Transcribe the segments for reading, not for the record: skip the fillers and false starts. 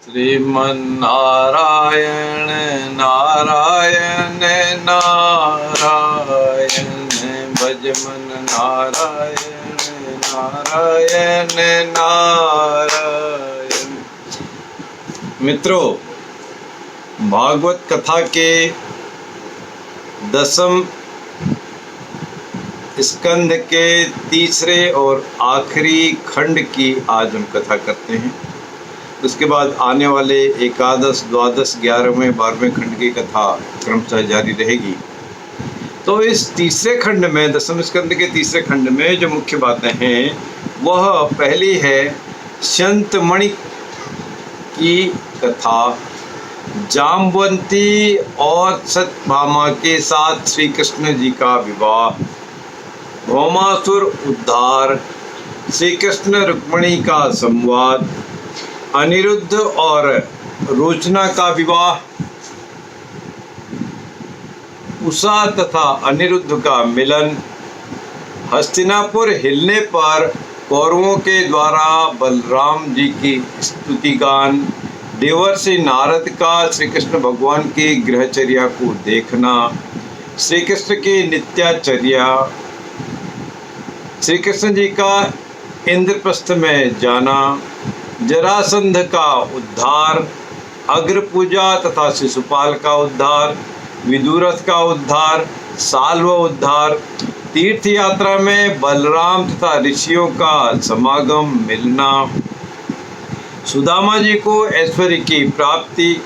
श्रीमन्नारायण नारायण नारायण भज मन नारायण नारायण नारायण। मित्रों, भागवत कथा के 10वें स्कंद के तीसरे और आखिरी खंड की आज हम कथा करते हैं। उसके बाद आने वाले एकादश, द्वादश, 11वें, 12वें खंड की कथा क्रमशः जारी रहेगी। तो इस तीसरे खंड में, 10वें स्कंद के तीसरे खंड में जो मुख्य बातें हैं वह पहली है संतमणि की कथा। जाम्बवंती और सत्यभामा के साथ श्री कृष्ण जी का विवाह, भौमासुर उद्धार, श्री कृष्ण रुक्मिणी का संवाद, अनिरुद्ध और रोचना का विवाह, उषा तथा अनिरुद्ध का मिलन, हस्तिनापुर हिलने पर कौरवों के द्वारा बलराम जी की स्तुति गान, देवर्षि नारद का श्री कृष्ण भगवान की गृहचर्या को देखना, श्री कृष्ण की नित्याचर्या, श्री कृष्ण जी का इंद्रप्रस्थ में जाना, जरासंध का उद्धार, अग्र पूजा तथा शिशुपाल का उद्धार, विदुरथ का उद्धार, साल्व उद्धार, तीर्थ यात्रा में बलराम तथा ऋषियों का समागम, मिलना, सुदामा जी को ऐश्वर्य की प्राप्ति,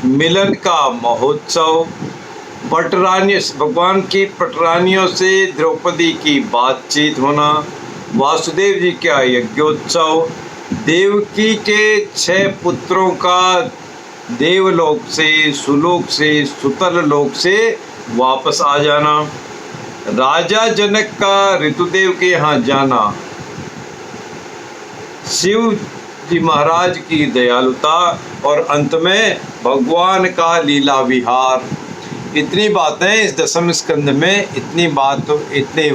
मिलन का महोत्सव, पटरानी भगवान की पटरानियों से द्रौपदी की बातचीत होना, वासुदेव जी का यज्ञोत्सव, देवकी के 6 पुत्रों का देवलोक से, सुलोक से, सुतल लोक से वापस आ जाना, राजा जनक का ऋतुदेव के यहाँ जाना, शिव जी महाराज की दयालुता और अंत में भगवान का लीला विहार। इतनी बातें इस 10वें स्कंद में, इतने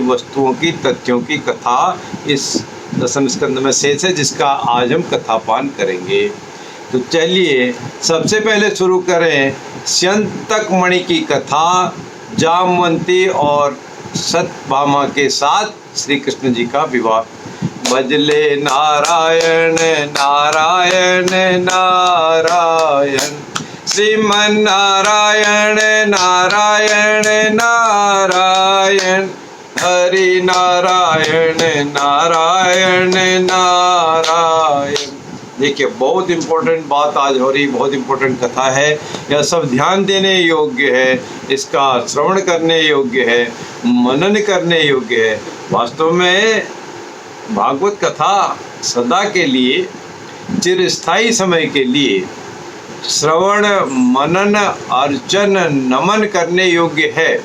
वस्तुओं की, तथ्यों की कथा इस 10वें स्कंद में शेष है, जिसका आज हम कथापान करेंगे। तो चलिए सबसे पहले शुरू करें संतकमणि की कथा, जाम्बवंती और सत्यभामा के साथ श्री कृष्ण जी का विवाह। भजले नारायण नारायण नारायण, श्रीमन नारायण नारायण नारायण, हरि नारायण नारायण नारायण। देखिए, बहुत इम्पोर्टेंट बात आज हो रही, बहुत इम्पोर्टेंट कथा है। यह सब ध्यान देने योग्य है, इसका श्रवण करने योग्य है, मनन करने योग्य है। वास्तव में भागवत कथा सदा के लिए, चिरस्थायी समय के लिए श्रवण, मनन, अर्चन, नमन करने योग्य है।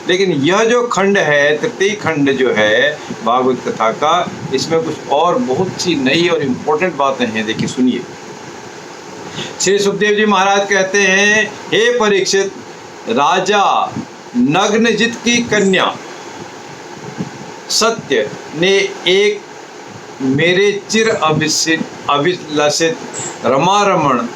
लेकिन यह जो खंड है, तृतीय खंड जो है भागवत कथा का, इसमें कुछ और बहुत सी नई और इम्पोर्टेंट बातें हैं। देखिए, सुनिए। श्री सुखदेव जी महाराज कहते हैं, हे परीक्षित, राजा नग्नजित की कन्या सत्य ने एक मेरे चिर अभिलषित रमारमण,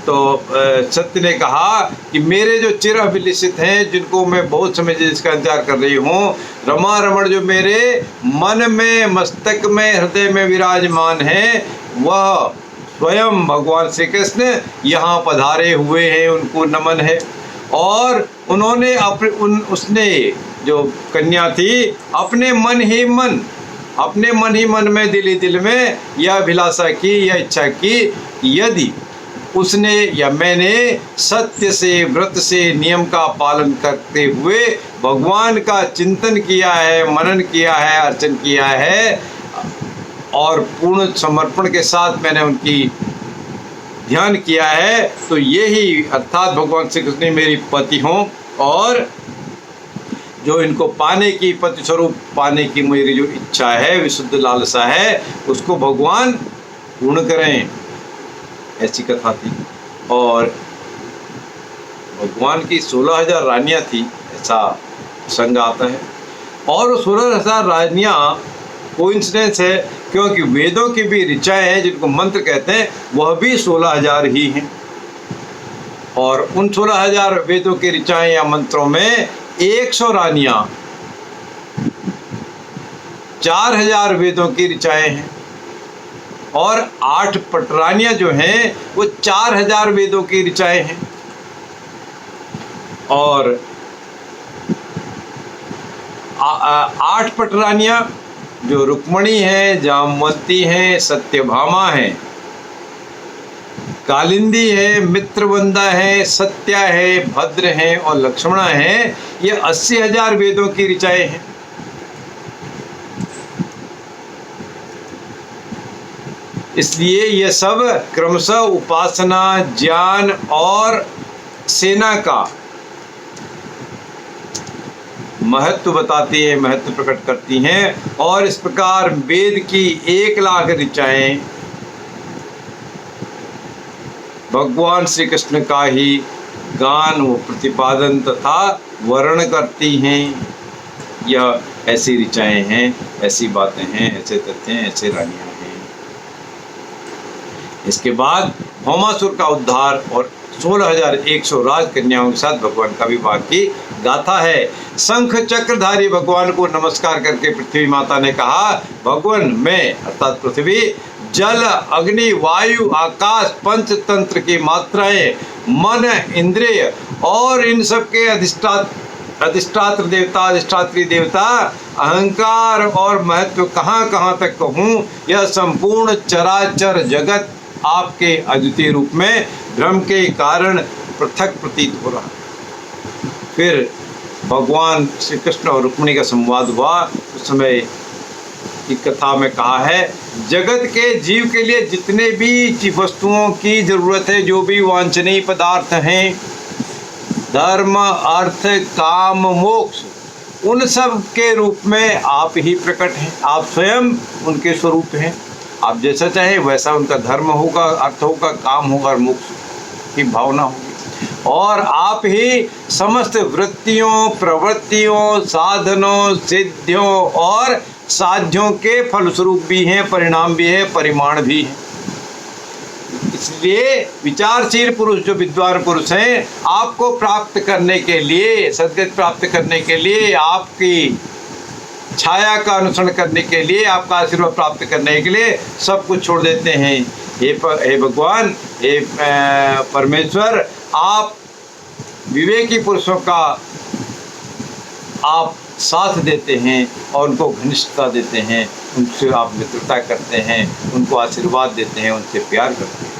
तो सत्य ने कहा कि मेरे जो चिर अभिलषित हैं, जिनको मैं बहुत समय से इसका इंतजार कर रही हूँ, रमारमण जो मेरे मन में, मस्तक में, हृदय में विराजमान हैं, वह स्वयं भगवान श्री कृष्ण यहाँ पधारे हुए हैं, उनको नमन है। और उन्होंने उसने जो कन्या थी, अपने मन ही मन में, दिल ही दिल में यह अभिलाषा की, यह इच्छा की, यदि उसने या मैंने सत्य से, व्रत से, नियम का पालन करते हुए भगवान का चिंतन किया है, मनन किया है, अर्चन किया है और पूर्ण समर्पण के साथ मैंने उनकी ध्यान किया है, तो यही अर्थात भगवान श्री कृष्ण मेरी पति हों, और जो इनको पाने की, पति स्वरूप पाने की मेरी जो इच्छा है, विशुद्ध लालसा है, उसको भगवान पूर्ण करें। ऐसी कथा थी। और भगवान की 16,000 रानियाँ थी, ऐसा प्रसंग आता है। और 16,000 रानियाँ कोइंसिडेंस है क्योंकि वेदों की भी ऋचाएं हैं जिनको मंत्र कहते हैं, वह भी 16,000 ही हैं। और उन 16,000 वेदों की ऋचाएं या मंत्रों में 100 रानियां, 4,000 वेदों की ऋचाएं हैं, और 8 पटरानियां जो हैं वो 4,000 वेदों की ऋचाएं हैं। और 8 पटरानियां जो रुक्मणी हैं, जामवंती हैं, सत्यभामा हैं, कालिंदी है, मित्रवंदा है, सत्या है, भद्र है और लक्ष्मणा है, ये 80,000 वेदों की ऋचाएं हैं। इसलिए ये सब क्रमशः उपासना, ज्ञान और सेना का महत्व बताती है, महत्व प्रकट करती हैं। और इस प्रकार वेद की 1,00,000 ऋचाएं भगवान श्री कृष्ण का ही गान व प्रतिपादन तथा वर्णन करती हैं। यह ऐसी ऋचाएं हैं, ऐसी बातें हैं, ऐसे तथ्य हैं, ऐसे रानियां हैं। इसके बाद भौमासुर का उद्धार और 16,100 राजकन्याओं के साथ भगवान का विवाह की गाथा है। शंख चक्रधारी भगवान को नमस्कार करके पृथ्वी माता ने कहा, भगवान मैं अर्थात पृथ्वी, जल, अग्नि, वायु, आकाश, पंचतंत्र की मात्राएं, मन, इंद्रिय और इन सब के अधिष्ठात्र देवता, अधिष्ठात्री देवता, अहंकार और महत्व कहाँ कहाँ तक कहूँ, यह संपूर्ण चराचर जगत आपके अद्वितीय रूप में भ्रम के कारण पृथक प्रतीत हो रहा। फिर भगवान श्री कृष्ण और रुक्मिणी का संवाद हुआ। उस समय की कथा में कहा है, जगत के जीव के लिए जितने भी वस्तुओं की जरूरत है, जो भी वांछनीय पदार्थ हैं, धर्म, अर्थ, काम, मोक्ष, उन सब के रूप में आप ही प्रकट हैं। आप स्वयं उनके स्वरूप हैं। आप जैसा चाहें वैसा उनका धर्म होगा, अर्थ होगा, काम होगा और मोक्ष की भावना होगी। और आप ही समस्त वृत्तियों, प्रवृत्तियों, साधनों, सिद्धियों और साध्यों के फलस्वरूप भी हैं, परिणाम भी है, परिमाण भी है। इसलिए विचारशील पुरुष, जो विद्वान पुरुष हैं, आपको प्राप्त करने के लिए, सद्गति प्राप्त करने के लिए, आपकी छाया का अनुसरण करने के लिए, आपका आशीर्वाद प्राप्त करने के लिए सब कुछ छोड़ देते हैं। हे भगवान, हे परमेश्वर, आप विवेकी पुरुषों का आप साथ देते हैं और उनको घनिष्ठता देते हैं, उनसे आप मित्रता करते हैं, उनको आशीर्वाद देते हैं, उनसे प्यार करते हैं।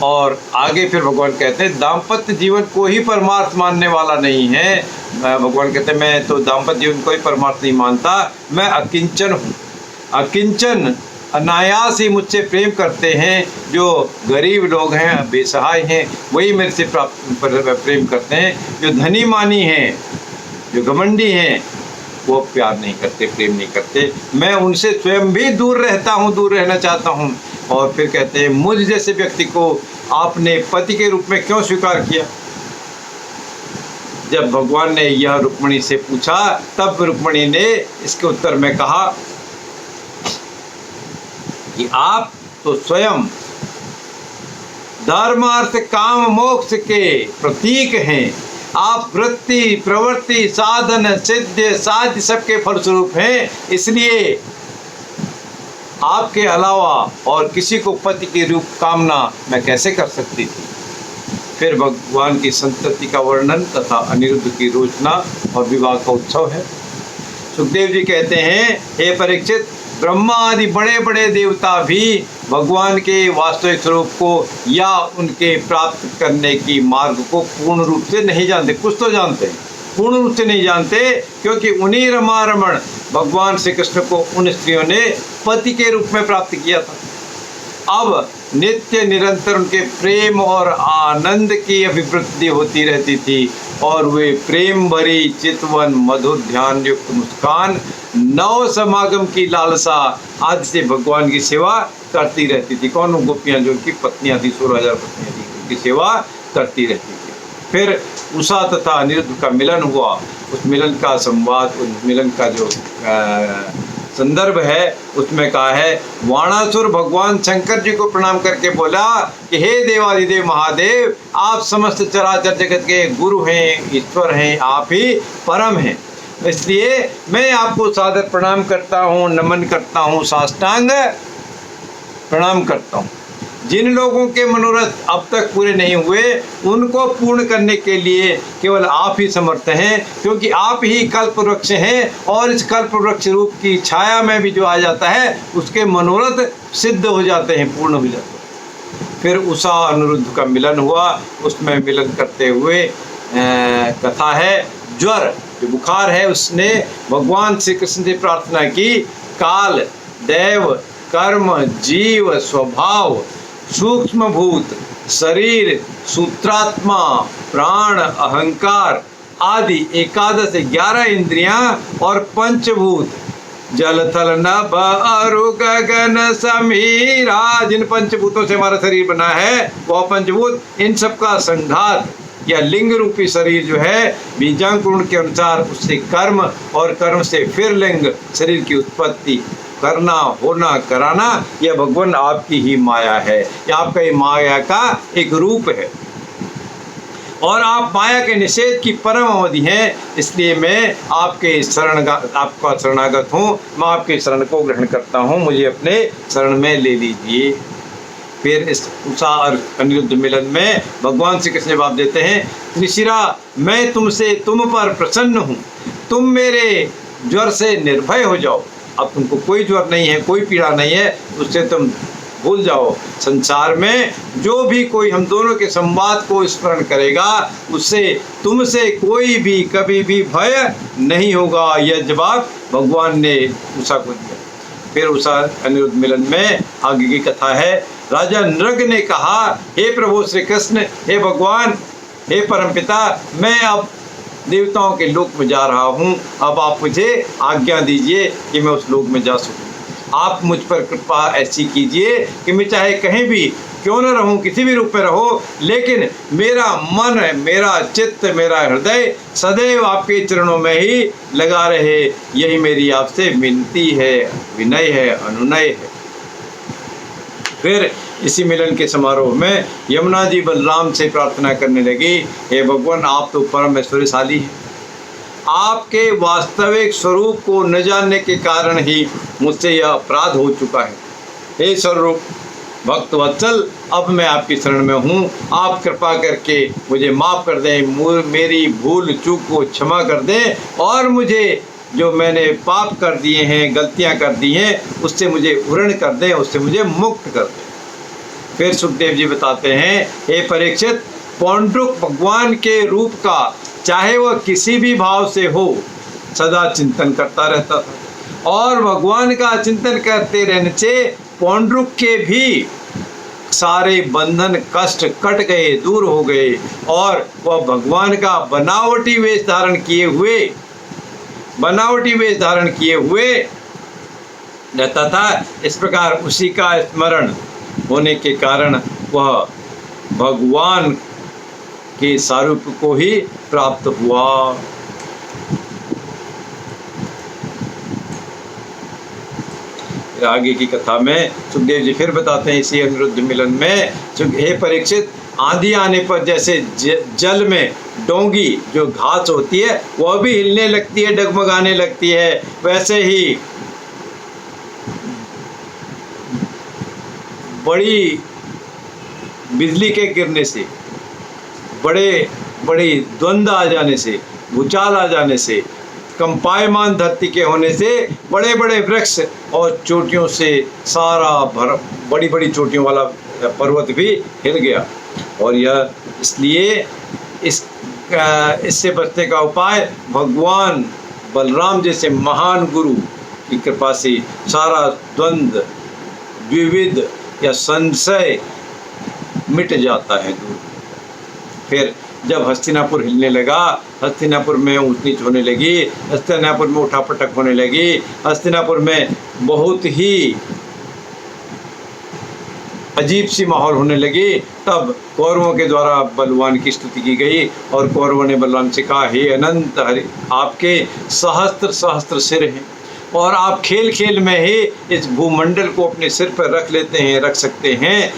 और आगे फिर भगवान कहते हैं, दाम्पत्य जीवन को ही परमार्थ मानने वाला नहीं है। भगवान कहते हैं, मैं तो दाम्पत्य जीवन को ही परमार्थ नहीं मानता, मैं अकिंचन हूँ। अकिंचन अनायास ही मुझसे प्रेम करते हैं। जो गरीब लोग हैं, बेसहाय हैं, वही मेरे से प्रेम करते हैं। जो धनी मानी हैं, जो घमंडी हैं, वो प्यार नहीं करते, प्रेम नहीं करते। मैं उनसे स्वयं भी दूर रहता हूँ, दूर रहना चाहता हूँ। और फिर कहते हैं, मुझ जैसे व्यक्ति को आपने पति के रूप में क्यों स्वीकार किया? जब भगवान ने यह रुक्मिणी से पूछा, तब रुक्मिणी ने इसके उत्तर में कहा कि आप तो स्वयं धर्म, अर्थ, काम, मोक्ष के प्रतीक हैं। आप वृत्ति, प्रवृत्ति, साधन, सिद्ध, साध्य सबके फलस्वरूप हैं। इसलिए आपके अलावा और किसी को पति की रूप कामना मैं कैसे कर सकती थी? फिर भगवान की संतति का वर्णन तथा अनिरुद्ध की रोचना और विवाह का उत्सव है। सुखदेव जी कहते हैं, हे परीक्षित, ब्रह्मा आदि बड़े बड़े देवता भी भगवान के वास्तविक स्वरूप को या उनके प्राप्त करने की मार्ग को पूर्ण रूप से नहीं जानते। कुछ तो जानते हैं, पूर्ण रूप से नहीं जानते, क्योंकि उन्हीं रमा रमण भगवान श्री कृष्ण को उन स्त्रियों ने पति के रूप में प्राप्त किया था। अब नित्य निरंतर उनके प्रेम और आनंद की अभिवृद्धि होती रहती थी और वे प्रेम भरी चितवन, मधुर ध्यान युक्त मुस्कान, नव समागम की लालसा आदि से भगवान की सेवा करती रहती थी। कौन? गोपियाँ जो उनकी पत्नियाँ थी, 16,000 पत्नियाँ थी, उनकी सेवा करती रहती थी। फिर उषा तथा अनिरुद्ध का मिलन हुआ। उस मिलन का संवाद, उस मिलन का जो संदर्भ है उसमें कहा है, वाणासुर भगवान शंकर जी को प्रणाम करके बोला कि हे देवादिदेव महादेव, आप समस्त चराचर जगत के गुरु हैं, ईश्वर हैं, आप ही परम हैं। इसलिए मैं आपको सादर प्रणाम करता हूँ, नमन करता हूँ, साष्टांग प्रणाम करता हूँ। जिन लोगों के मनोरथ अब तक पूरे नहीं हुए उनको पूर्ण करने के लिए केवल आप ही समर्थ हैं, क्योंकि आप ही कल्प वृक्ष हैं और इस कल्प वृक्ष रूप की छाया में भी जो आ जाता है उसके मनोरथ सिद्ध हो जाते हैं, पूर्ण हो जाते हैं। फिर उषा अनिरुद्ध का मिलन हुआ, उसमें मिलन करते हुए कथा है, ज्वर जो बुखार है उसने भगवान श्री कृष्ण से प्रार्थना की, काल, दैव, कर्म, जीव, स्वभाव, सूक्ष्म भूत, शरीर, सूत्रात्मा, प्राण, अहंकार आदि 11 इंद्रियां और पंचभूत, जल थल नभ अरु गगन समीरा, जिन पंचभूतों से हमारा शरीर बना है वह पंचभूत, इन सब का संघात या लिंग रूपी शरीर जो है बीजांकुरण के अनुसार उससे कर्म और कर्म से फिर लिंग शरीर की उत्पत्ति करना, होना, कराना, यह भगवान आपकी ही माया है, यह आपका ही माया का एक रूप है और आप माया के निषेध की परम अवधि हैं। इसलिए मैं आपका शरणागत हूँ, मैं आपके शरण को ग्रहण करता हूँ, मुझे अपने शरण में ले लीजिए। फिर इस उषा और अनिरुद्ध मिलन में भगवान श्री कृष्ण जवाब देते हैं, त्रिशिरा, मैं तुम पर प्रसन्न हूँ, तुम मेरे ज्वर से निर्भय हो जाओ। अब तुमको कोई ज्वर नहीं है, कोई पीड़ा नहीं है, उससे तुम भूल जाओ। संसार में जो भी कोई हम दोनों के संवाद को स्मरण करेगा उससे तुमसे कोई भी कभी भी भय नहीं होगा। यह जवाब भगवान ने उषा को दिया। फिर उषा अनिरुद्ध मिलन में आगे की कथा है, राजा नृग ने कहा, हे प्रभु श्री कृष्ण, हे भगवान, हे परमपिता, मैं अब देवताओं के लोक में जा रहा हूँ, अब आप मुझे आज्ञा दीजिए कि मैं उस लोक में जा सकूँ। आप मुझ पर कृपा ऐसी कीजिए कि मैं चाहे कहीं भी क्यों न रहूं, किसी भी रूप में रहो, लेकिन मेरा मन, मेरा चित्त, मेरा हृदय सदैव आपके चरणों में ही लगा रहे। यही मेरी आपसे विनती है, विनय है, अनुनय है। फिर इसी मिलन के समारोह में यमुना जी बलराम से प्रार्थना करने लगी, हे भगवान, आप तो परम ऐश्वर्यशाली हैं, आपके वास्तविक स्वरूप को न जानने के कारण ही मुझसे यह अपराध हो चुका है। हे स्वरूप भक्त वत्सल, अब मैं आपकी शरण में हूँ, आप कृपा करके मुझे माफ़ कर दें, मेरी भूल चूक को क्षमा कर दें और मुझे जो मैंने पाप कर दिए हैं, गलतियाँ कर दी हैं, उससे मुझे उर्ण कर दें, उससे मुझे मुक्त कर दें। फिर सुखदेव जी बताते हैं, हे परीक्षित, पौंड्रुक भगवान के रूप का चाहे वह किसी भी भाव से हो सदा चिंतन करता रहता था और भगवान का चिंतन करते रहने से पौंड्रुक के भी सारे बंधन कष्ट कट गए, दूर हो गए और वह भगवान का बनावटी वेश धारण किए हुए रहता था। इस प्रकार उसी का स्मरण होने के कारण वह भगवान के स्वरूप को ही प्राप्त हुआ। आगे की कथा में सुखदेव जी फिर बताते हैं इसी अनिरुद्ध मिलन में, हे परीक्षित, आंधी आने पर जैसे जल में डोंगी जो घास होती है वह भी हिलने लगती है, डगमगाने लगती है, वैसे ही बड़ी बिजली के गिरने से, बड़े द्वंद्व आ जाने से, भूचाल आ जाने से, कंपायमान धरती के होने से बड़े बड़े वृक्ष और चोटियों से सारा बड़ी बड़ी चोटियों वाला पर्वत भी हिल गया। और यह इसलिए इससे बचने का उपाय भगवान बलराम जैसे महान गुरु की कृपा से सारा द्वंद्व, विविध या संशय मिट जाता है दूर। फिर जब हस्तिनापुर हिलने लगा, हस्तिनापुर में ऊंच नीच होने लगी, हस्तिनापुर में उठापटक होने लगी, हस्तिनापुर में बहुत ही अजीब सी माहौल होने लगी, तब कौरवों के द्वारा बलवान की स्तुति की गई और कौरवों ने बलराम से कहा, हे अनंत हरि, आपके सहस्त्र सहस्त्र सिर हैं, और आप खेल खेल में ही इस भूमंडल को अपने सिर पर रख लेते हैं, रख सकते हैं,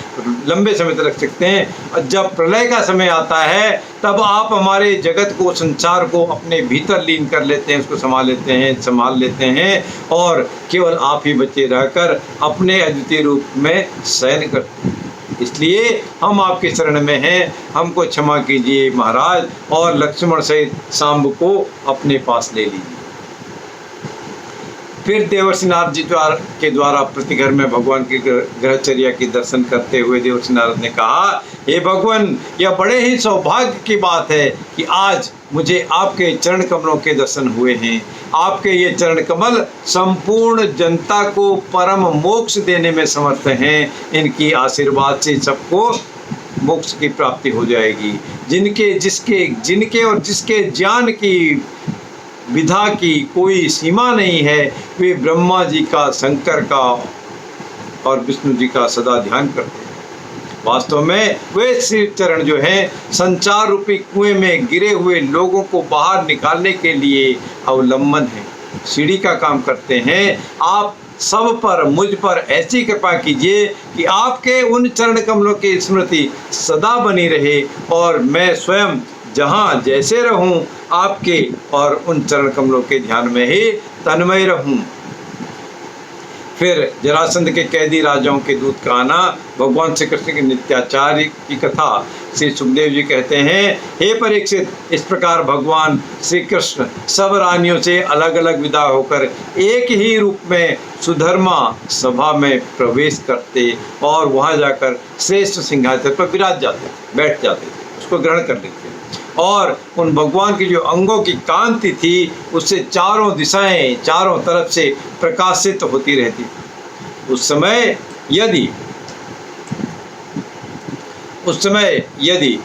लंबे समय तक रख सकते हैं। और जब प्रलय का समय आता है तब आप हमारे जगत को, संसार को अपने भीतर लीन कर लेते हैं, उसको संभाल लेते हैं और केवल आप ही बचे रहकर अपने अद्वितीय रूप में शयन करते हैं। इसलिए हम आपके शरण में हैं, हमको क्षमा कीजिए महाराज, और लक्ष्मण सहित शांब को अपने पास ले लीजिए। फिर देवर्षि नारद जी के द्वारा प्रति घर में भगवान की ग्रहचर्या की दर्शन करते हुए देवर्षि नारद ने कहा, हे भगवान, यह बड़े ही सौभाग्य की बात है कि आज मुझे आपके चरण कमलों के दर्शन हुए हैं। आपके ये चरण कमल संपूर्ण जनता को परम मोक्ष देने में समर्थ हैं। इनकी आशीर्वाद से सबको मोक्ष की प्राप्ति हो जाएगी। जिनके और जिसके ज्ञान की विधा की कोई सीमा नहीं है, वे ब्रह्मा जी का, शंकर का और विष्णु जी का सदा ध्यान करते हैं। वास्तव में वे श्री चरण जो हैं संचार रूपी कुएं में गिरे हुए लोगों को बाहर निकालने के लिए अवलंबन है, सीढ़ी का काम करते हैं। आप सब पर, मुझ पर ऐसी कृपा कीजिए कि आपके उन चरण कमलों की स्मृति सदा बनी रहे और मैं स्वयं जहाँ जैसे रहूं आपके और उन चरण कमलों के ध्यान में ही तन्मय रहूं। फिर जरासंध के कैदी राजाओं के दूत का आना, भगवान श्री कृष्ण के नित्याचार्य की कथा। श्री सुखदेव जी कहते हैं, हे परीक्षित, इस प्रकार भगवान श्री कृष्ण सब रानियों से अलग अलग विदा होकर एक ही रूप में सुधर्मा सभा में प्रवेश करते और वहां जाकर श्रेष्ठ सिंहासन पर विराज जाते, बैठ जाते, उसको ग्रहण कर लेते और उन भगवान की जो अंगों की कांति थी उससे चारों दिशाएं, चारों तरफ से प्रकाशित होती रहती। उस समय यदि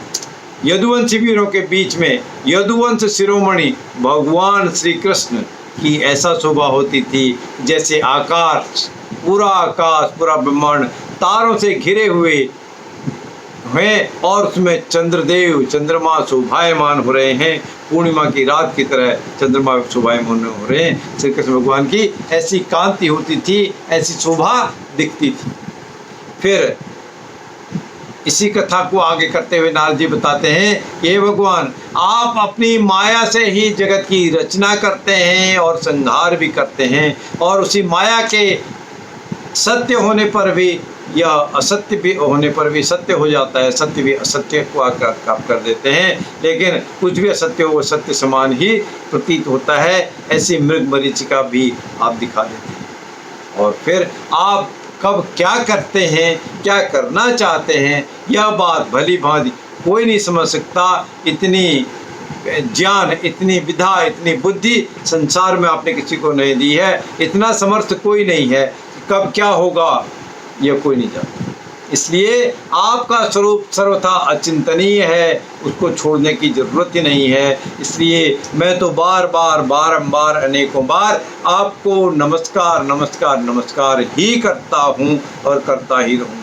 यदुवंशी वीरों के बीच में यदुवंश शिरोमणि भगवान श्री कृष्ण की ऐसा शोभा होती थी जैसे आकाश, पूरा ब्रह्मांड तारों से घिरे हुए हैं और उसमें चंद्रमा शोभायमान हो रहे हैं, पूर्णिमा की रात की तरह चंद्रमा शोभायमान हो रहे हैं। श्री कृष्ण भगवान की ऐसी कांति होती थी, ऐसी शोभा दिखती थी। फिर इसी कथा को आगे करते हुए नारद जी बताते हैं, हे भगवान, आप अपनी माया से ही जगत की रचना करते हैं और संहार भी करते हैं और उसी माया के सत्य होने पर भी या असत्य भी होने पर भी सत्य हो जाता है, सत्य भी असत्य को आप कर देते हैं, लेकिन कुछ भी असत्य हो वो सत्य समान ही प्रतीत होता है। ऐसी मृग मरीचिका भी आप दिखा देते हैं। और फिर आप कब क्या करते हैं, क्या करना चाहते हैं, यह बात भली भांति कोई नहीं समझ सकता। इतनी ज्ञान, इतनी विधा, इतनी बुद्धि संसार में आपने किसी को नहीं दी है। इतना समर्थ कोई नहीं है, कब क्या होगा यह कोई नहीं जानता। इसलिए आपका स्वरूप सर्वथा अचिंतनीय है, उसको छोड़ने की जरूरत ही नहीं है। इसलिए मैं तो बारंबार अनेकों बार आपको नमस्कार ही करता हूँ और करता ही रहूँ।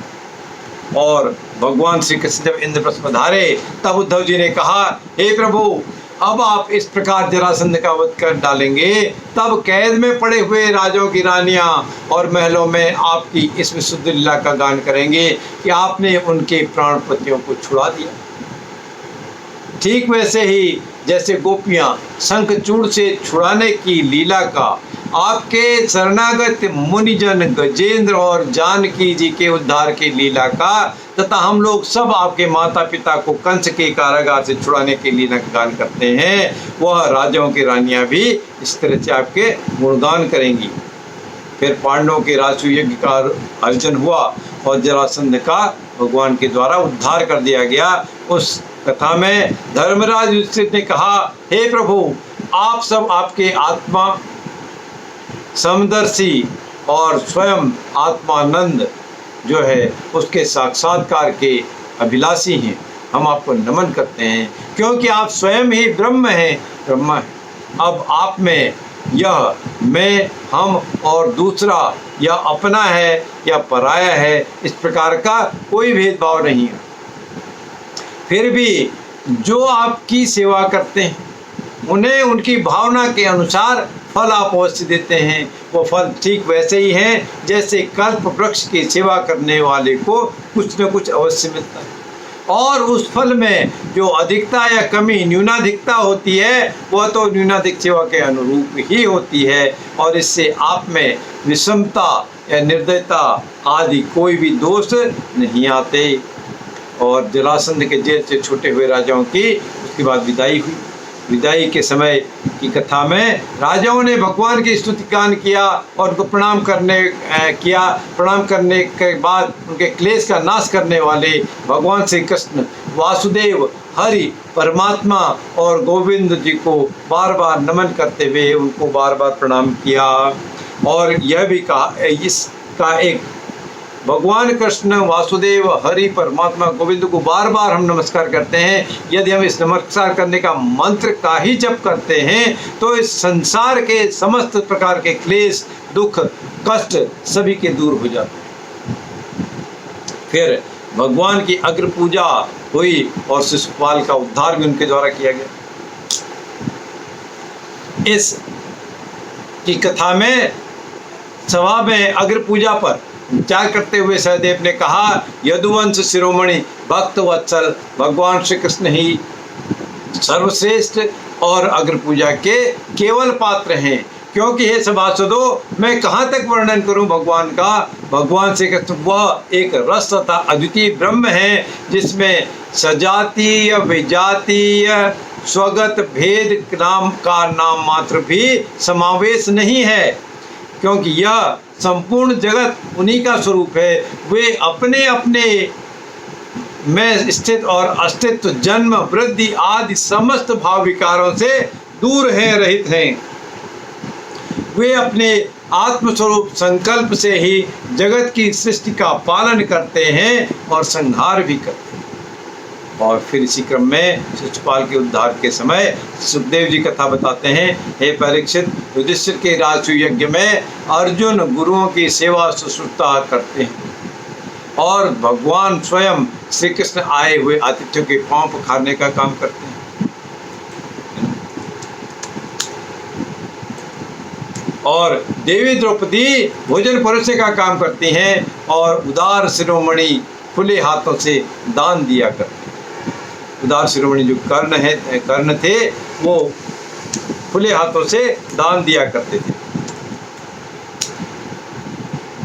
और भगवान श्री कृष्ण जब इंद्रप्रस्थ पधारे तब उद्धव जी ने कहा, हे प्रभु, अब आप इस प्रकार जरासंध का वध कर डालेंगे तब कैद में पड़े हुए राजाओं की रानियां और महलों में आपकी इस विशुद्ध लीला का गान करेंगे कि आपने उनके प्राण पतियों को छुड़ा दिया। ठीक वैसे ही जैसे गोपियां शंखचूड़ से छुड़ाने की लीला का आपके शरणागत मुनिजन गजेंद्र और जानकी जी के उद्धार की लीला का तथा हम लोग सब आपके माता पिता को कंस के कारागार से छुड़ाने के लीला का गान करते हैं, वह राजाओं की रानियां भी इस तरह से आपके गुणगान करेंगी। फिर पांडवों के राजसू यज्ञ का आयोजन हुआ और जरासंध का भगवान के द्वारा उद्धार कर दिया गया। उस कथा में धर्मराज युधिष्ठिर ने कहा, हे प्रभु, आप सब आपके आत्मा समदर्शी और स्वयं आत्मानंद जो है उसके साक्षात्कार के अभिलाषी हैं। हम आपको नमन करते हैं क्योंकि आप स्वयं ही ब्रह्म हैं, ब्रह्मा है। अब आप में यह मैं, हम और दूसरा या अपना है या पराया है, इस प्रकार का कोई भेदभाव नहीं है। फिर भी जो आपकी सेवा करते हैं उन्हें उनकी भावना के अनुसार फल आप अवश्य देते हैं। वो फल ठीक वैसे ही हैं जैसे कल्प वृक्ष की सेवा करने वाले को कुछ न कुछ अवश्य मिलता है। और उस फल में जो अधिकता या कमी न्यूनाधिकता होती है वह तो न्यूनाधिक सेवा के अनुरूप ही होती है, और इससे आप में विषमता या निर्दयता आदि कोई भी दोष नहीं आते। और जरासंध के जेल से छूटे हुए राजाओं की उसके बाद विदाई हुई। विदाई के समय की कथा में राजाओं ने भगवान की स्तुति गान किया और उनको प्रणाम करने के बाद उनके क्लेश का नाश करने वाले भगवान श्री कृष्ण वासुदेव हरि परमात्मा और गोविंद जी को बार बार नमन करते हुए उनको बार बार प्रणाम किया। और यह भी कहा, इसका एक भगवान कृष्ण वासुदेव हरि परमात्मा गोविंद को बार बार हम नमस्कार करते हैं। यदि हम इस नमस्कार करने का मंत्र का ही जप करते हैं तो इस संसार के समस्त प्रकार के क्लेश दुख कष्ट सभी के दूर हो जाते हैं। फिर भगवान की अग्र पूजा हुई और शिशुपाल का उद्धार भी उनके द्वारा किया गया। इस की कथा में सभा में अग्र पूजा पर विचार करते हुए सहदेव ने कहा, यदुवंश शिरोमणि भक्त वत्सल भगवान श्री कृष्ण ही सर्वश्रेष्ठ और अग्र पूजा के केवल पात्र हैं। क्योंकि हे सभासदों, मैं कहाँ तक वर्णन करूं भगवान का। भगवान श्री कृष्ण वह एक रस तथा अद्वितीय ब्रह्म है जिसमें सजातीय विजातीय स्वगत भेद नाम का नाम मात्र भी समावेश नहीं है, क्योंकि यह संपूर्ण जगत उन्हीं का स्वरूप है। वे अपने अपने में स्थित और अस्तित्व जन्म वृद्धि आदि समस्त भाव विकारों से दूर हैं, रहित हैं। वे अपने आत्मस्वरूप संकल्प से ही जगत की सृष्टि का पालन करते हैं और संहार भी करते हैं। और फिर इसी क्रम में शिशुपाल के उद्धार के समय सुखदेव जी कथा बताते हैं, हे परीक्षित, युधिष्ठिर के राजसूय यज्ञ में अर्जुन गुरुओं की सेवा शुश्रूषा करते हैं और भगवान स्वयं श्री कृष्ण आए हुए आतिथ्यों के पांव पखारने का काम करते हैं। और देवी द्रौपदी भोजन परोसने का काम करती हैं और उदार शिरोमणि खुले हाथों से दान दिया करते हैं। उदार शिरोमणि जो कर्ण थे वो खुले हाथों से दान दिया करते थे।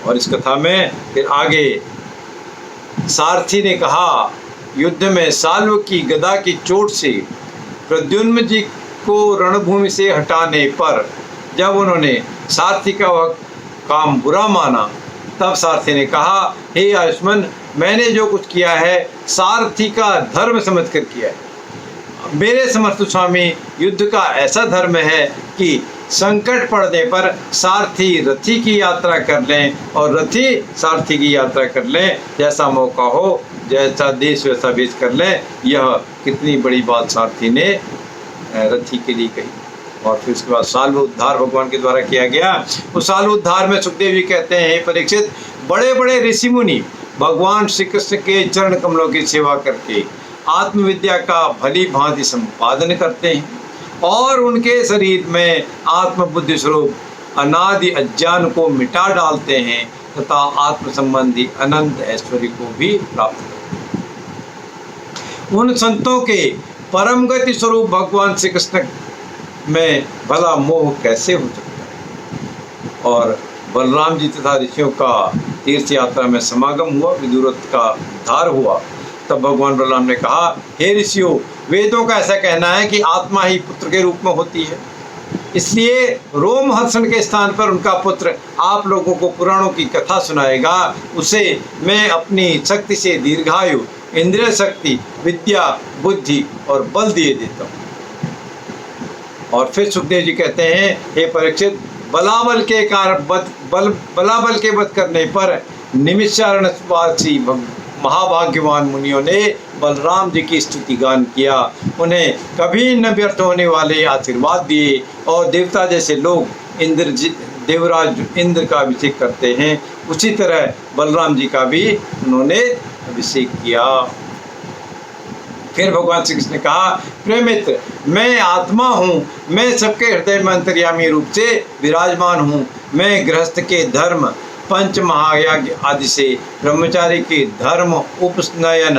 और इस कथा में फिर आगे सारथी ने कहा, युद्ध में साल्व की गदा की चोट से प्रद्युम्न जी को रणभूमि से हटाने पर जब उन्होंने सारथी का वह काम बुरा माना तब सारथी ने कहा, हे आयुष्मान, मैंने जो कुछ किया है सारथी का धर्म समझकर किया है। मेरे समर्थ स्वामी, युद्ध का ऐसा धर्म है कि संकट पड़ने पर सारथी रथी की यात्रा कर लें और रथी सारथी की यात्रा कर लें। जैसा मौका हो, जैसा देश वैसा भेज कर लें। यह कितनी बड़ी बात सारथी ने रथी के लिए कही। और फिर उसके बाद साल्व उद्धार भगवान के द्वारा किया गया। उस साल्व उद्धार में सुखदेव जी कहते हैं, हे परीक्षित, बड़े बड़े ऋषि मुनि भगवान श्री कृष्ण के चरण कमलों की सेवा करके आत्मविद्या का भली भांति संपादन करते हैं और उनके शरीर में आत्मबुद्धि स्वरूप अनादि अज्ञान को मिटा डालते हैं तथा आत्म संबंधी अनंत ऐश्वर्य को भी प्राप्त करते हैं। उन संतों के परम गति स्वरूप भगवान श्री कृष्ण में भला मोह कैसे हो सकता है। और बलराम जी तथा ऋषियों का तीर्थ यात्रा में समागम हुआ, विदुरथ का उद्धार हुआ। तब भगवान बलराम ने कहा, हे ऋषियों, वेदों का ऐसा कहना है कि आत्मा ही पुत्र के रूप में होती है, इसलिए रोमहर्षण के स्थान पर उनका पुत्र आप लोगों को पुराणों की कथा सुनाएगा। उसे मैं अपनी शक्ति से दीर्घायु, इंद्रिय शक्ति, विद्या, बुद्धि और बल दिए देता हूँ। और फिर सुखदेव जी कहते हैं, हे परीक्षित, बलाबल के वध करने पर निमिषारण्यवासी महाभाग्यवान मुनियों ने बलराम जी की स्तुति गान किया, उन्हें कभी न व्यर्थ होने वाले आशीर्वाद दिए और देवता जैसे लोग देवराज इंद्र का अभिषेक करते हैं, उसी तरह बलराम जी का भी उन्होंने अभिषेक किया। फिर भगवान श्री कृष्ण ने कहा, प्रिय मित्र, मैं आत्मा हूँ, मैं सबके हृदय में अंतर्यामी रूप से विराजमान हूँ। मैं गृहस्थ के धर्म, पंच महायज्ञ आदि से, ब्रह्मचारी के धर्म उपनयन,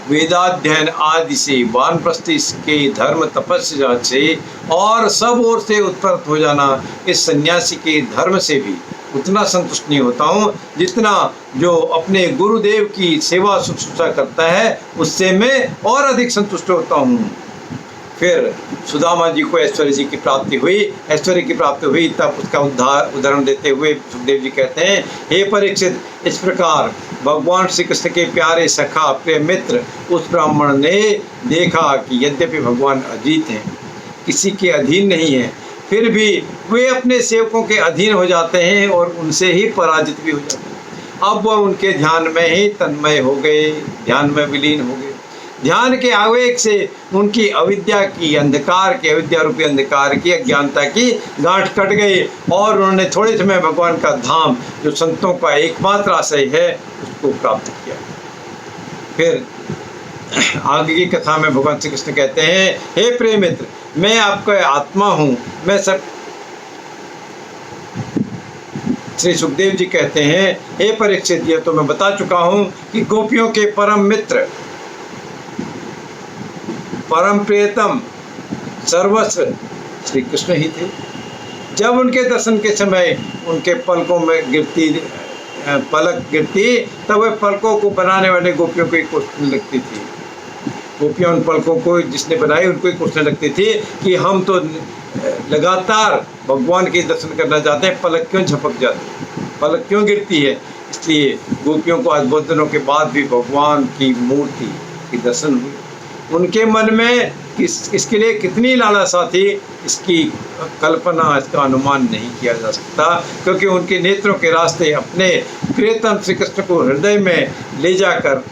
वेदाध्ययन आदि से, वानप्रस्थी के धर्म तपस्या से और सब ओर से उत्पन्न हो जाना, इस सन्यासी के धर्म से भी उतना संतुष्ट नहीं होता हूँ जितना जो अपने गुरुदेव की सेवा शुश्रूषा करता है उससे मैं और अधिक संतुष्ट होता हूँ। फिर सुदामा जी को ऐश्वर्य जी की प्राप्ति हुई, ऐश्वर्य की प्राप्ति हुई, तब उसका उदाहरण देते हुए सुखदेव जी कहते हैं, हे परीक्षित, इस प्रकार भगवान श्री कृष्ण के प्यारे सखा प्रिय मित्र उस ब्राह्मण ने देखा कि यद्यपि भगवान अजीत हैं, किसी के अधीन नहीं है, फिर भी वे अपने सेवकों के अधीन हो जाते हैं और उनसे ही पराजित भी हो जाते हैं। अब वह उनके ध्यान में ही तन्मय हो गए, ध्यान में विलीन हो गए। ध्यान के आवेग से उनकी अविद्या रूपी अंधकार की, अज्ञानता की गांठ कट गई और उन्होंने थोड़े समय भगवान का धाम, जो संतों का एकमात्र आश्रय है, उसको प्राप्त किया। फिर आगे की कथा में भगवान श्री कृष्ण कहते हैं, हे प्रिय मित्र, मैं आपका आत्मा हूँ, मैं सब। श्री सुखदेव जी कहते हैं, हे परीक्षित, ये तो मैं बता चुका हूँ कि गोपियों के परम मित्र, परम प्रियतम, सर्वस्व श्री कृष्ण ही थे। जब उनके दर्शन के समय उनके पलकों में पलक गिरती, तब वह पलकों को बनाने वाले गोपियों को ही कोसने लगती थी। गोपियाँ उन पलकों को जिसने बनाई उनको ही कोसने लगती थी कि हम तो लगातार भगवान के दर्शन करना चाहते हैं, पलक क्यों झपक जाती, पलक क्यों गिरती है। इसलिए गोपियों को आज बहुत दिनों के बाद भी भगवान की मूर्ति की दर्शन हुई। उनके मन में इसके लिए कितनी लालसा थी, इसकी कल्पना, इसका अनुमान नहीं किया जा सकता, क्योंकि उनके नेत्रों के रास्ते अपने प्रियतम श्री कृष्ण को हृदय में ले जाकर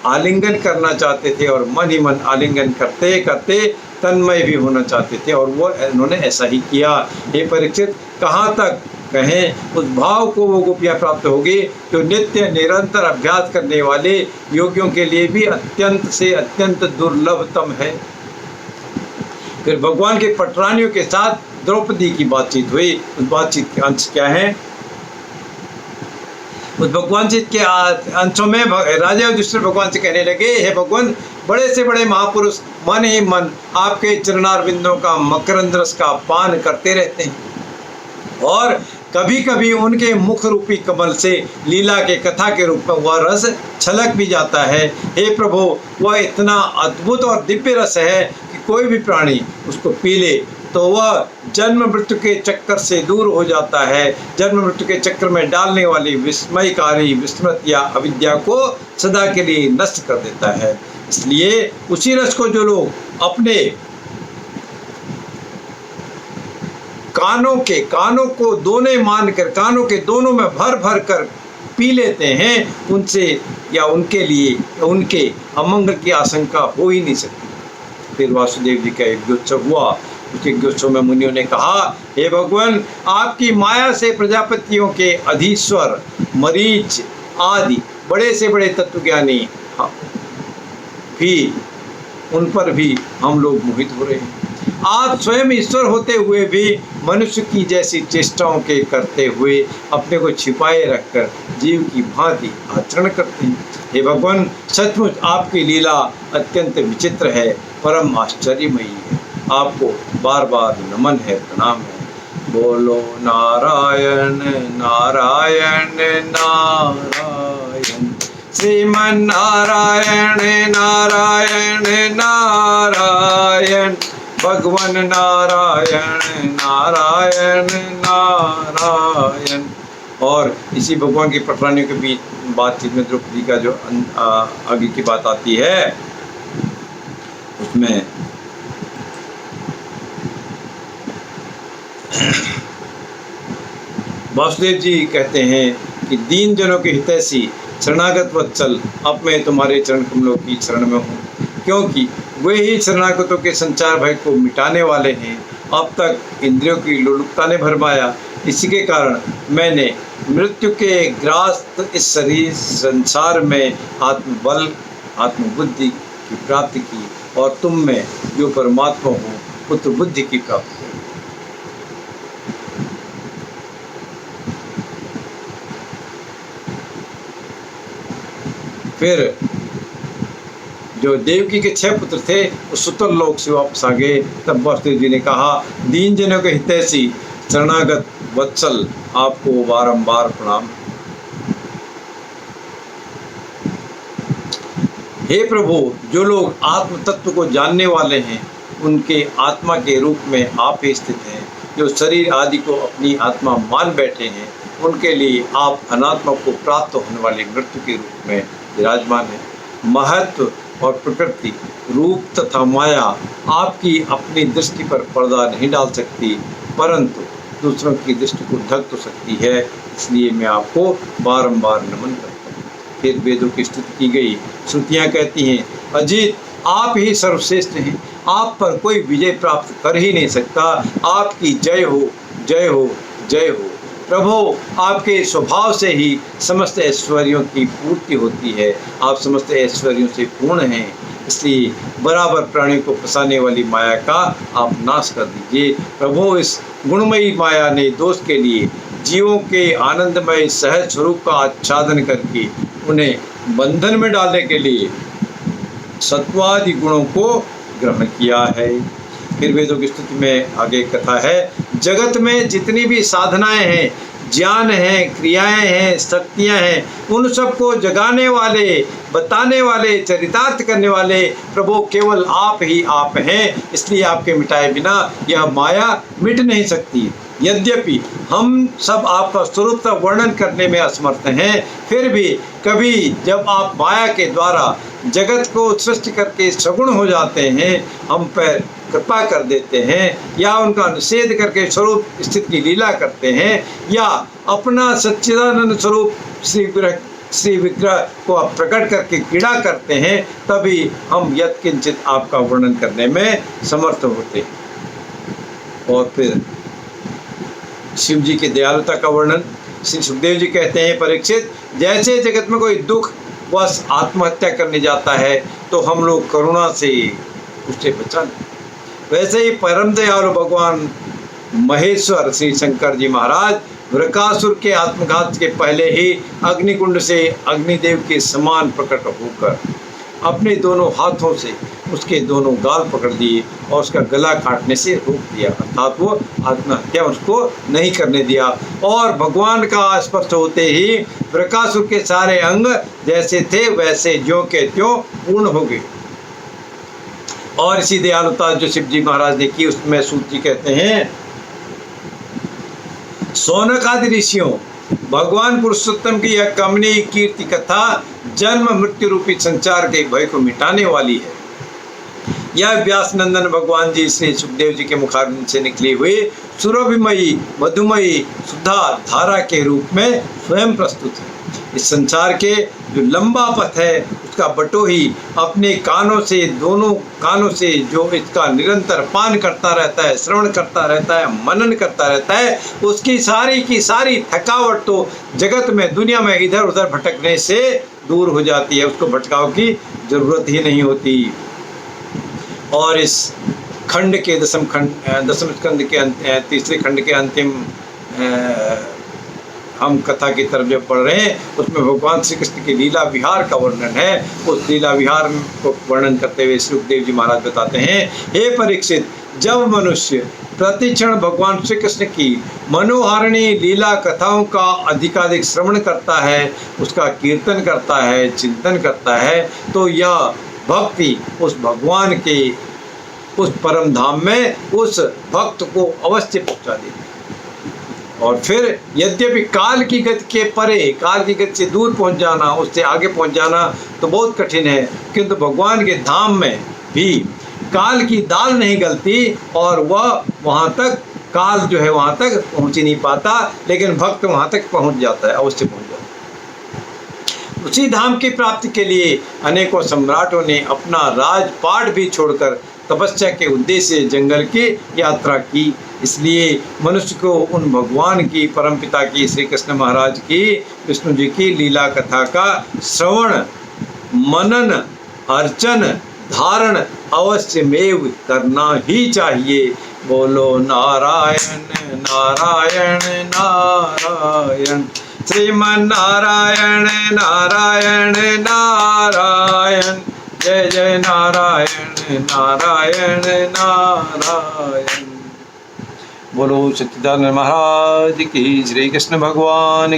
आलिंगन करना चाहते थे और मन ही मन आलिंगन करते करते तन्मय भी होना चाहते थे, और वो उन्होंने ऐसा ही किया। हे परीक्षित, कहाँ तक कहें उस भाव को वो गोपियाँ प्राप्त होगी जो नित्य निरंतर अभ्यास करने वाले योगियों के लिए भी अत्यंत से अत्यंत दुर्लभतम है। फिर भगवान के पटरानियों के साथ द्रौपदी की बातचीत हुई। उस बातचीत के अंश क्या है? उस भगवान जी के अंशों में राजा युधिष्ठिर भगवान से कहने लगे, हे भगवान, बड़े से बड़े महापुरुष मन ही मन आपके चरणारविंदों का मकरंद रस का पान करते रहते हैं, और कभी कभी उनके मुख रूपी कमल से लीला के कथा के रूप में वह रस छलक भी जाता है। हे प्रभु, वह इतना अद्भुत और दिव्य रस है कि कोई भी प्राणी उसको पी ले तो वह जन्म मृत्यु के चक्कर से दूर हो जाता है। जन्म मृत्यु के चक्कर में डालने वाली विस्मयकारी विस्मृत या अविद्या को सदा के लिए नष्ट कर देता है। इसलिए उसी रस को जो लोग अपने कानों को दोने मानकर, कानों के दोनों में भर भर कर पी लेते हैं, उनसे या उनके लिए उनके अमंगल की आशंका हो ही नहीं सकती। फिर वासुदेव जी का एक उत्सव हुआ। उस यज्ञोत्सव में मुनियों ने कहा, हे भगवान, आपकी माया से प्रजापतियों के अधीश्वर मरीच आदि बड़े से बड़े तत्वज्ञानी भी, उन पर भी हम लोग मोहित हो रहे हैं। आप स्वयं ईश्वर होते हुए भी मनुष्य की जैसी चेष्टाओं के करते हुए अपने को छिपाए रखकर जीव की भांति आचरण करते हैं। हे भगवान, सचमुच आपकी लीला अत्यंत विचित्र है, परम आश्चर्यमयी है। आपको बार बार नमन है, प्रणाम है। बोलो नारायण नारायण नारायण, श्रीमन नारायण नारायण नारायण, भगवान नारायण नारायण नारायण। और इसी भगवान की पटरानियों के बीच बातचीत में द्रौपदी का जो आगे की बात आती है, उसमें वासुदेव जी कहते हैं कि दीन जनों के हितैषी शरणागत वत्सल, अब मैं तुम्हारे चरण कमलों की शरण में हूँ, क्योंकि वे ही शरणागतों के संचार भय को मिटाने वाले हैं। अब तक इंद्रियों की लोलुपता ने भरमाया, इसी के कारण मैंने मृत्यु के ग्रास्त इस शरीर संसार में आत्मबल, आत्मबुद्धि की प्राप्ति की और तुम में जो परमात्मा हो पुत्र बुद्धि की प्राप्ति की। फिर जो देवकी के 6 पुत्र थे वो सुतर लोक से वापस आ गए। तब वासुदेव जी ने कहा, दीन जनों के हितैषी शरणागत वत्सल आपको बारंबार प्रणाम। हे प्रभु, जो लोग आत्म तत्व को जानने वाले हैं उनके आत्मा के रूप में आप ही स्थित हैं। जो शरीर आदि को अपनी आत्मा मान बैठे हैं उनके लिए आप अनात्मा को प्राप्त होने वाली मृत्यु के रूप में विराजमान हैं। महत्व और प्रकृति, रूप तथा माया आपकी अपनी दृष्टि पर पर्दा नहीं डाल सकती, परंतु दूसरों की दृष्टि को ढक तो सकती है। इसलिए मैं आपको बारंबार नमन करता हूँ। फिर वेदों की स्तुति की गई। श्रुतियाँ कहती हैं, अजीत आप ही सर्वश्रेष्ठ हैं, आप पर कोई विजय प्राप्त कर ही नहीं सकता। आपकी जय हो, जय हो, जय हो। प्रभु, आपके स्वभाव से ही समस्त ऐश्वर्यों की पूर्ति होती है। आप समस्त ऐश्वर्यों से पूर्ण हैं, इसलिए बराबर प्राणी को फंसाने वाली माया का आप नाश कर दीजिए। प्रभु, इस गुणमयी माया ने दोष के लिए जीवों के आनंदमय सहज स्वरूप का आच्छादन करके उन्हें बंधन में डालने के लिए सत्वादि गुणों को ग्रहण किया है। फिर वेदों की स्तुति में आगे कथा है, जगत में जितनी भी साधनाएं हैं, ज्ञान हैं, क्रियाएं हैं, शक्तियां हैं, उन सबको जगाने वाले, बताने वाले, चरितार्थ करने वाले प्रभु केवल आप ही आप हैं। इसलिए आपके मिटाए बिना यह माया मिट नहीं सकती। यद्यपि हम सब आपका स्वरूप का वर्णन करने में असमर्थ हैं, फिर भी कभी जब आप माया के द्वारा जगत को सृष्टि करके सगुण हो जाते हैं, हम पर कृपा कर देते हैं, या उनका निषेध करके स्वरूप स्थित की लीला करते हैं, या अपना सच्चिदानंद स्वरूप श्री विग्रह को आप प्रकट करके क्रीड़ा करते हैं, तभी हम यत्किंचित आपका वर्णन करने में समर्थ होते हैं। और फिर शिव जी की दयालुता का वर्णन श्री सुखदेव जी कहते हैं, परीक्षित, जैसे जगत में कोई दुख वश आत्महत्या करने जाता है तो हम लोग करुणा से उससे बचाने, वैसे ही परम दयालु भगवान महेश्वर श्री शंकर जी महाराज वृकासुर के आत्मघात के पहले ही अग्निकुंड से अग्निदेव के समान प्रकट होकर अपने दोनों हाथों से उसके दोनों गाल पकड़ दिए और उसका गला काटने से रोक दिया, अर्थात वो आत्महत्या उसको नहीं करने दिया। और भगवान का स्पर्श होते ही वृकासुर के सारे अंग जैसे थे वैसे ज्यों के त्यों पूर्ण हो गए। और इसी दयालुता जो शिव जी महाराज ने की उसमें सूत जी कहते हैं, सौनक आदि ऋषियों, भगवान पुरुषोत्तम की यह कमनीय कीर्ति कथा जन्म मृत्यु रूपी संचार के भय को मिटाने वाली है। यह व्यास नंदन भगवान जी से सुखदेव जी के मुखारविंद से निकली हुई सुरभिमयी मधुमयी सुधा धारा के रूप में स्वयं प्रस्तुत है। इस संसार के जो लंबा पथ है उसका बटोही अपने कानों से, दोनों कानों से जो इसका निरंतर पान करता रहता है, श्रवण करता रहता है, मनन करता रहता है, उसकी सारी की सारी थकावट तो जगत में, दुनिया में इधर उधर भटकने से दूर हो जाती है। उसको भटकाव की जरूरत ही नहीं होती। और इस खंड के दसम स्कंद के तीसरे खंड के अंतिम हम कथा की तरफ जब पढ़ रहे हैं उसमें भगवान श्री कृष्ण की लीला विहार का वर्णन है। उस लीला विहार को वर्णन करते हुए सुखदेव जी महाराज बताते हैं, हे परीक्षित, जब मनुष्य प्रतिक्षण भगवान श्री कृष्ण की मनोहारिणी लीला कथाओं का अधिकाधिक श्रवण करता है, उसका कीर्तन करता है, चिंतन करता है, तो यह भक्ति उस भगवान के उस परम धाम में उस भक्त को अवश्य पहुंचा देती है। और फिर यद्यपि काल की गति के परे, काल की गति से दूर पहुंच जाना, उससे आगे पहुंच जाना तो बहुत कठिन है, किंतु भगवान के धाम में भी काल की दाल नहीं गलती और वह वहाँ तक, काल जो है वहाँ तक पहुँच ही नहीं पाता, लेकिन भक्त वहाँ तक पहुँच जाता है, अवश्य पहुँच जाता है। उसी धाम की प्राप्ति के लिए अनेकों सम्राटों ने अपना राजपाट भी छोड़कर तपस्या के उद्देश्य से जंगल की यात्रा की। इसलिए मनुष्य को उन भगवान की, परमपिता की, श्री कृष्ण महाराज की, विष्णु जी की लीला कथा का श्रवण, मनन, अर्चन, धारण अवश्य में करना ही चाहिए। बोलो नारायण नारायण नारायण, श्रीमन नारायण नारायण नारायण, जय जय नारायण नारायण नारायण। बोलो सच्चिदानंद महाराज की, श्री कृष्ण भगवान